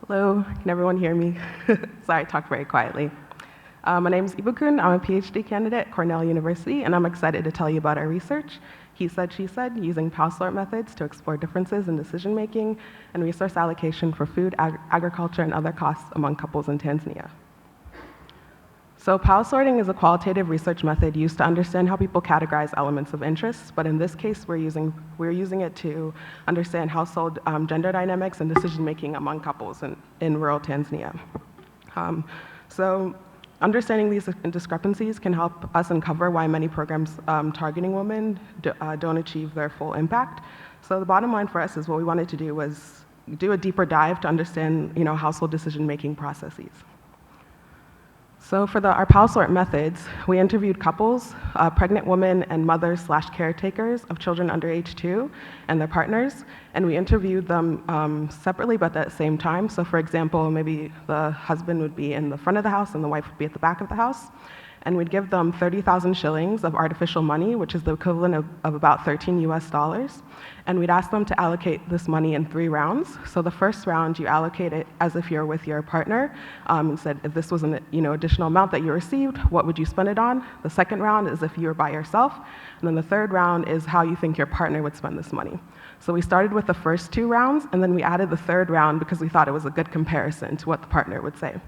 Hello, can everyone hear me? Sorry, I talked very quietly. My name is Ibukun. I'm a PhD candidate at Cornell University, and I'm excited to tell you about our research, he said, she said, using PAL-SORT methods to explore differences in decision-making and resource allocation for food, agriculture, and other costs among couples in Tanzania. So PAL sorting is a qualitative research method used to understand how people categorize elements of interest, but in this case, we're using it to understand household gender dynamics and decision-making among couples in rural Tanzania. So understanding these discrepancies can help us uncover why many programs targeting women don't achieve their full impact. So the bottom line for us is what we wanted to do was do a deeper dive to understand household decision-making processes. So for our PAL-SORT methods, we interviewed couples, pregnant women and mothers/caretakers of children under age 2 and their partners, and we interviewed them separately but at the same time. So for example, maybe the husband would be in the front of the house and the wife would be at the back of the house, and we'd give them 30,000 shillings of artificial money, which is the equivalent of about $13 US, and we'd ask them to allocate this money in 3 rounds. So the first round, you allocate it as if you're with your partner, and said if this was an additional amount that you received, what would you spend it on? The second round is if you were by yourself, and then the third round is how you think your partner would spend this money. So we started with the first 2 rounds, and then we added the third round because we thought it was a good comparison to what the partner would say.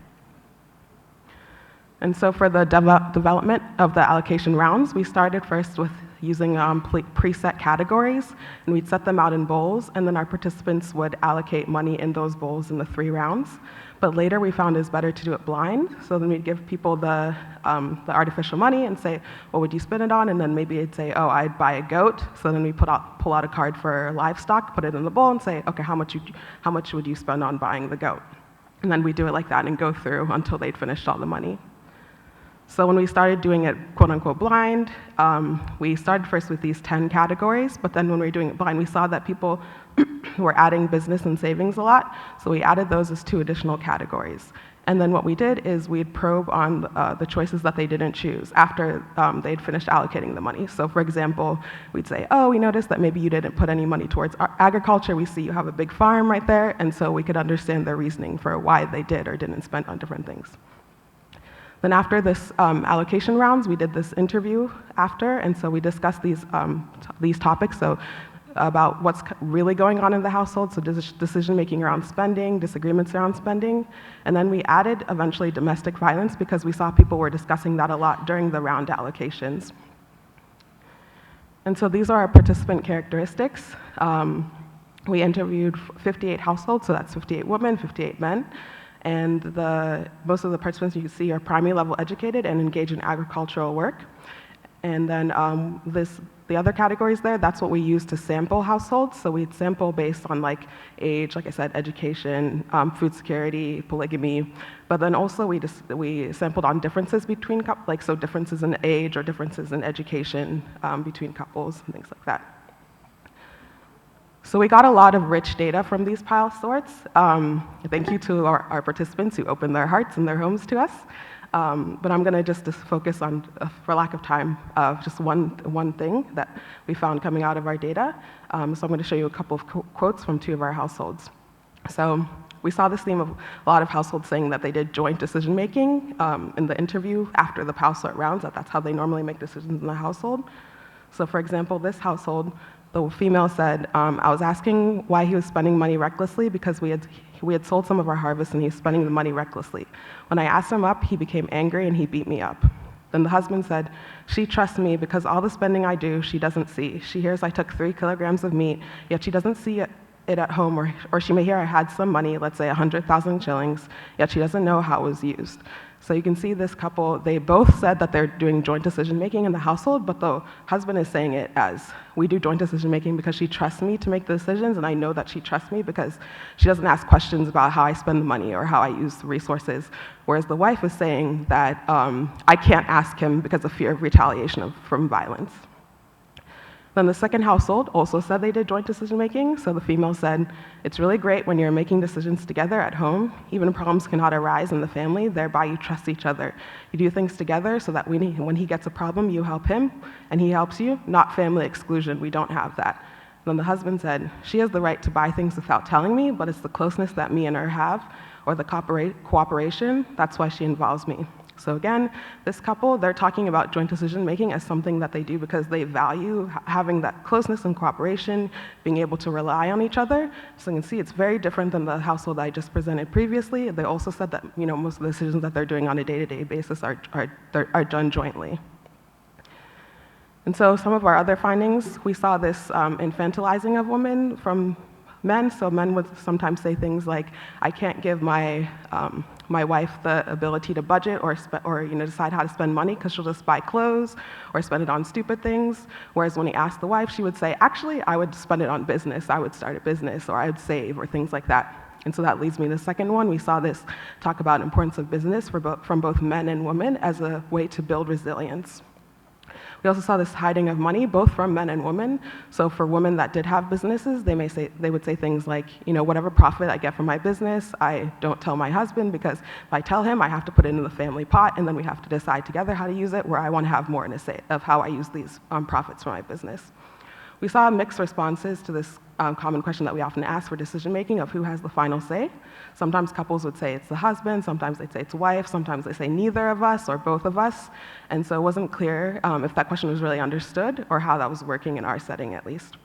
And so for the development of the allocation rounds, we started first with using preset categories, and we'd set them out in bowls, and then our participants would allocate money in those bowls in the 3 rounds. But later we found it was better to do it blind, so then we'd give people the artificial money and say, what would you spend it on? And then maybe it'd say, oh, I'd buy a goat. So then we pull out a card for livestock, put it in the bowl, and say, okay, how much would you spend on buying the goat? And then we do it like that and go through until they'd finished all the money. So when we started doing it quote-unquote blind, we started first with these 10 categories, but then when we were doing it blind, we saw that people were adding business and savings a lot, so we added those as 2 additional categories. And then what we did is we'd probe on the choices that they didn't choose after they'd finished allocating the money. So for example, we'd say, oh, we noticed that maybe you didn't put any money towards agriculture. We see you have a big farm right there, and so we could understand their reasoning for why they did or didn't spend on different things. Then after this allocation rounds, we did this interview after, and so we discussed these topics, so about what's really going on in the household, so decision-making around spending, disagreements around spending, and then we added eventually domestic violence because we saw people were discussing that a lot during the round allocations. And so these are our participant characteristics. We interviewed 58 households, so that's 58 women, 58 men. And most of the participants you can see are primary level educated and engage in agricultural work. And then the other categories there, that's what we use to sample households. So we'd sample based on age, like I said, education, food security, polygamy. But then also we sampled on differences between couples, so differences in age or differences in education between couples and things like that. So we got a lot of rich data from these PAL sorts. Thank you to our participants who opened their hearts and their homes to us. But I'm going to just focus on, for lack of time, just one thing that we found coming out of our data. So I'm going to show you a couple of quotes from 2 of our households. So we saw this theme of a lot of households saying that they did joint decision-making in the interview after the PAL sort rounds, that's how they normally make decisions in the household. So for example, this household, the female said, I was asking why he was spending money recklessly because we had sold some of our harvest and he was spending the money recklessly. When I asked him up, he became angry and he beat me up. Then the husband said, she trusts me because all the spending I do, she doesn't see. She hears I took 3 kilograms of meat, yet she doesn't see it at home, or she may hear I had some money, let's say 100,000 shillings, yet she doesn't know how it was used. So you can see this couple, they both said that they're doing joint decision-making in the household, but the husband is saying it as, we do joint decision-making because she trusts me to make the decisions, and I know that she trusts me because she doesn't ask questions about how I spend the money or how I use the resources, whereas the wife is saying that I can't ask him because of fear of retaliation from violence. Then the second household also said they did joint decision-making. So the female said, it's really great when you're making decisions together at home. Even problems cannot arise in the family, thereby you trust each other. You do things together so that when he gets a problem, you help him, and he helps you, not family exclusion. We don't have that. Then the husband said, she has the right to buy things without telling me, but it's the closeness that me and her have, or the cooperation, that's why she involves me. So again, this couple, they're talking about joint decision-making as something that they do because they value having that closeness and cooperation, being able to rely on each other. So you can see it's very different than the household I just presented previously. They also said that most of the decisions that they're doing on a day-to-day basis are done jointly. And so some of our other findings, we saw this infantilizing of women from men. So men would sometimes say things like, I can't give my wife the ability to budget or decide how to spend money because she'll just buy clothes or spend it on stupid things. Whereas when he asked the wife, she would say, actually, I would spend it on business. I would start a business, or I would save, or things like that. And so that leads me to the second one. We saw this talk about importance of business from both men and women as a way to build resilience. We also saw this hiding of money, both from men and women. So for women that did have businesses, they would say things like, whatever profit I get from my business, I don't tell my husband, because if I tell him, I have to put it into the family pot, and then we have to decide together how to use it, where I want to have more in a say of how I use these profits from my business. We saw mixed responses to this common question that we often ask for decision-making of who has the final say. Sometimes couples would say it's the husband, sometimes they'd say it's wife, sometimes they say neither of us or both of us. And so it wasn't clear if that question was really understood or how that was working in our setting at least.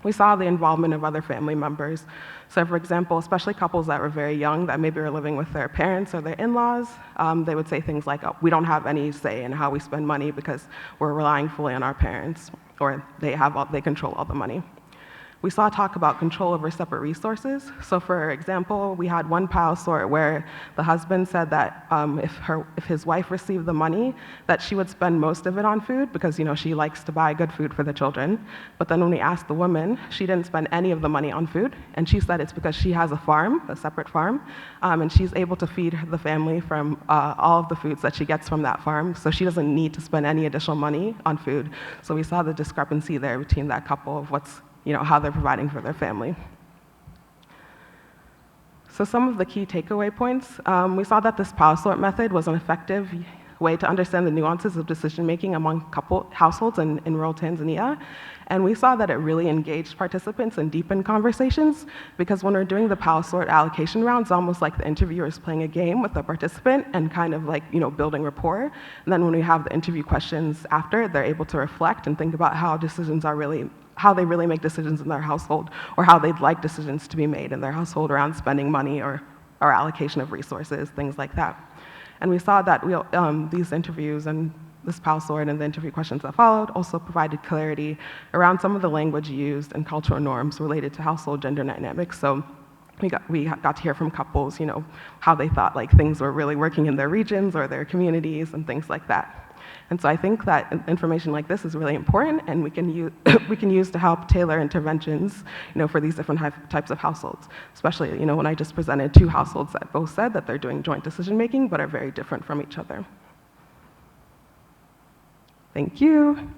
We saw the involvement of other family members. So for example, especially couples that were very young, that maybe were living with their parents or their in-laws, they would say things like, oh, we don't have any say in how we spend money because we're relying fully on our parents, or they control all the money. We saw talk about control over separate resources. So for example, we had one pile sort where the husband said that if his wife received the money, that she would spend most of it on food because she likes to buy good food for the children. But then when we asked the woman, she didn't spend any of the money on food, and she said it's because she has a farm, a separate farm, and she's able to feed the family from all of the foods that she gets from that farm, so she doesn't need to spend any additional money on food. So we saw the discrepancy there between that couple of how they're providing for their family. So some of the key takeaway points, we saw that this power sort method was an effective way to understand the nuances of decision-making among households in rural Tanzania. And we saw that it really engaged participants and deepened conversations, because when we're doing the power sort allocation rounds, it's almost like the interviewer is playing a game with the participant and kind of like, building rapport. And then when we have the interview questions after, they're able to reflect and think about how they really make decisions in their household, or how they'd like decisions to be made in their household around spending money or allocation of resources, things like that. And we saw that these interviews and this PAL sort and the interview questions that followed also provided clarity around some of the language used and cultural norms related to household gender dynamics. So we got to hear from couples, how they thought things were really working in their regions or their communities and things like that. And so I think that information like this is really important, and we can use to help tailor interventions, for these different types of households. Especially, when I just presented two households that both said that they're doing joint decision making, but are very different from each other. Thank you.